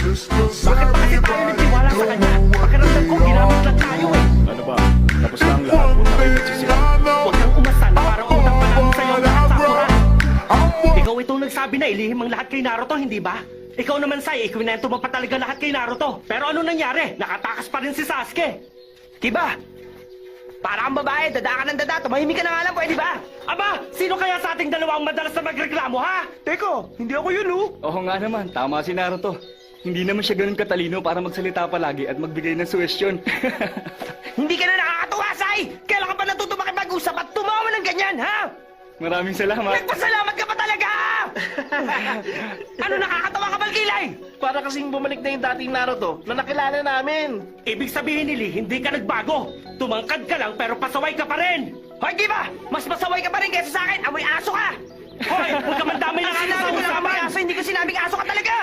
Bakit ba kasi tayo nagtiwala sa kanya? Pakiramdam ko, ginamit lang tayo eh. Ano ba? Tapos na ang lahat. Huwag na kayo magsisira. Huwag kang umasan para utang pa namin sa'yo lahat, Sakura. Ikaw itong nagsabi na ilihim ang lahat kay Naruto, hindi ba? Ikaw naman, Sai, ikwinento mo pa talaga lahat kay Naruto. Pero ano nangyari? Nakatakas pa rin si Sasuke. Kiba, para kang babae, dada ka ng dada, tumahimik ka na nga lang, pwede ba? Aba, sino kaya sa ating dalawa ang madalas na magreklamo, ha? Teko, hindi ako yun, oh. Oo nga naman, tama si Naruto. Hindi naman siya ganun katalino para magsalita palagi at magbigay ng suwestyon. Hindi ka na nakakatuwa, Sai! Kailan ka pa natuto makipag-usap at tumawa ng ganyan, ha? Maraming salamat. Nagpasalamat ka pa talaga! Ano nakakatawa ka, Balkilay? Para kasing bumalik na yung dating Naruto na nakilala namin. Ibig sabihin nili, hindi ka nagbago. Tumangkad ka lang pero pasaway ka pa rin. Hoy, Kiba! Mas masaway ka pa rin kaysa sa akin! Amoy aso ka! Hoy, huwag ka mandamay ng aso sa Sinabi mo na usapan. amoy aso, hindi ko sinabing aso ka talaga!